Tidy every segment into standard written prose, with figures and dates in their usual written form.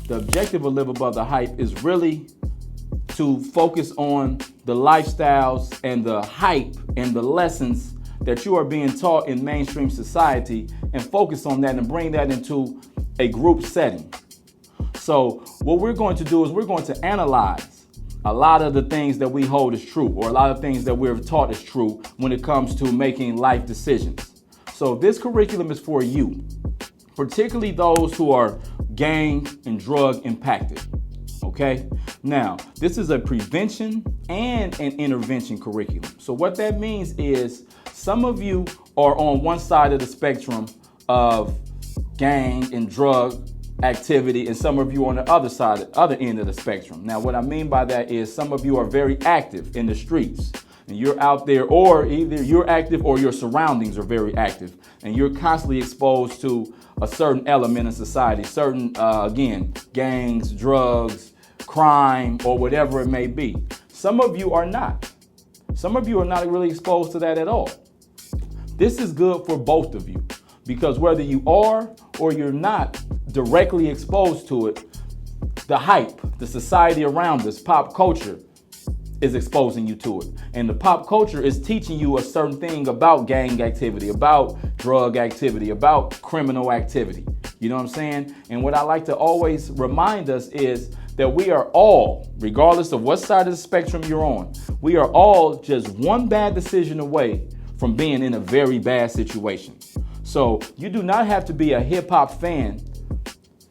The objective of Live Above the Hype is really to focus on the lifestyles and the hype and the lessons that you are being taught in mainstream society, and focus on that and bring that into a group setting. So what we're going to do is we're going to analyze a lot of the things that we hold as true, or a lot of things that we're taught as true when it comes to making life decisions. So this curriculum is for you, particularly those who are gang and drug impacted. Okay? Now, this is a prevention and an intervention curriculum. So what that means is some of you are on one side of the spectrum of gang and drug activity, and some of you on the other side, other end of the spectrum. Now, what I mean by that is some of you are very active in the streets, and you're out there, or either you're active or your surroundings are very active, and you're constantly exposed to a certain element in society, certain, again, gangs, drugs, crime, or whatever it may be. Some of you are not. Some of you are not really exposed to that at all. This is good for both of you, because whether you are or you're not directly exposed to it, the hype, the society around us, pop culture, is exposing you to it. And the pop culture is teaching you a certain thing about gang activity, about drug activity, about criminal activity. You know what I'm saying? And what I like to always remind us is that we are all, regardless of what side of the spectrum you're on, we are all just one bad decision away from being in a very bad situation. So you do not have to be a hip hop fan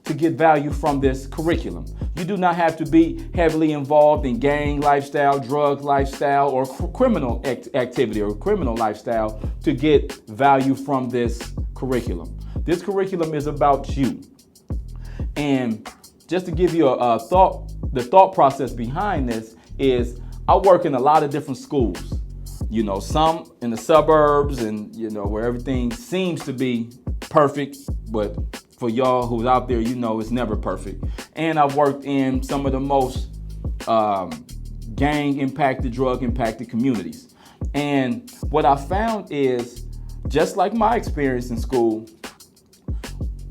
to get value from this curriculum. You do not have to be heavily involved in gang lifestyle, drug lifestyle, or criminal activity or criminal lifestyle to get value from this curriculum. This curriculum is about you. And just to give you the thought process behind this is I work in a lot of different schools. You know, some in the suburbs and, you know, where everything seems to be perfect, but for y'all who's out there, you know it's never perfect. And I've worked in some of the most gang-impacted, drug-impacted communities. And what I found is, just like my experience in school,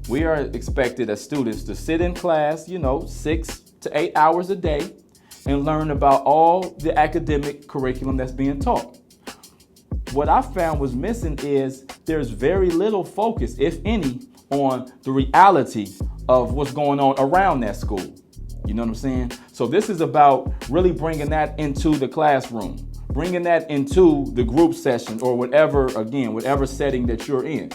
we are expected as students to sit in class, 6 to 8 hours a day and learn about all the academic curriculum that's being taught. What I found was missing is there's very little focus, if any, on the reality of what's going on around that school. You know what I'm saying? So this is about really bringing that into the classroom, bringing that into the group session or whatever setting that you're in.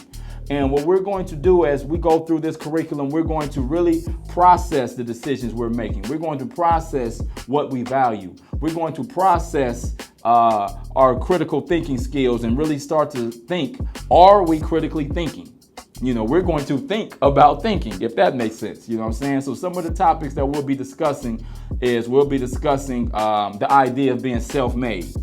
And what we're going to do as we go through this curriculum, we're going to really process the decisions we're making. We're going to process what we value. We're going to process our critical thinking skills and really start to think, are we critically thinking? We're going to think about thinking, if that makes sense. You know what I'm saying? So some of the topics that we'll be discussing the idea of being self-made.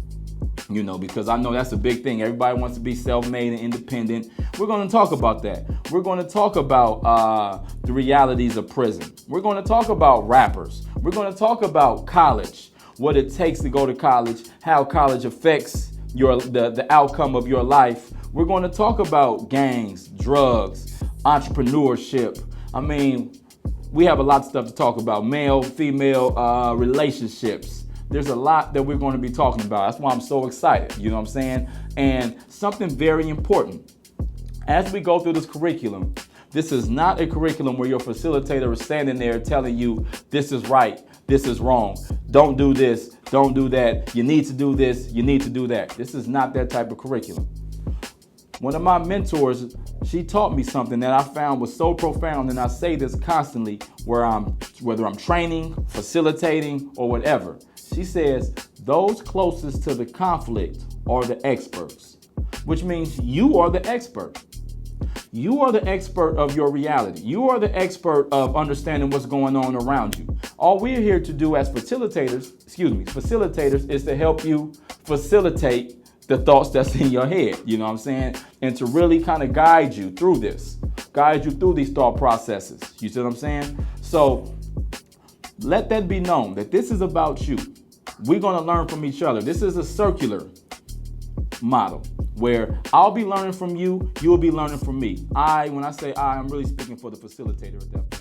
Because I know that's a big thing. Everybody wants to be self-made and independent. We're going to talk about that. We're going to talk about the realities of prison. We're going to talk about rappers. We're going to talk about college, what it takes to go to college, how college affects the outcome of your life. We're going to talk about gangs, drugs, entrepreneurship. I mean, we have a lot of stuff to talk about. Male, female relationships. There's a lot that we're going to be talking about. That's why I'm so excited. You know what I'm saying? And something very important. As we go through this curriculum, this is not a curriculum where your facilitator is standing there telling you this is right, this is wrong. Don't do this, don't do that. You need to do this, you need to do that. This is not that type of curriculum. One of my mentors, she taught me something that I found was so profound, and I say this constantly whether I'm training, facilitating, or whatever. She says, those closest to the conflict are the experts, which means you are the expert. You are the expert of your reality. You are the expert of understanding what's going on around you. All we're here to do as facilitators is to help you facilitate the thoughts that's in your head, you know what I'm saying? And to really kind of guide you through these thought processes. You see what I'm saying? So let that be known that this is about you. We're going to learn from each other. This is a circular model where I'll be learning from you, you'll be learning from me. When I say I, I'm really speaking for the facilitator at that point.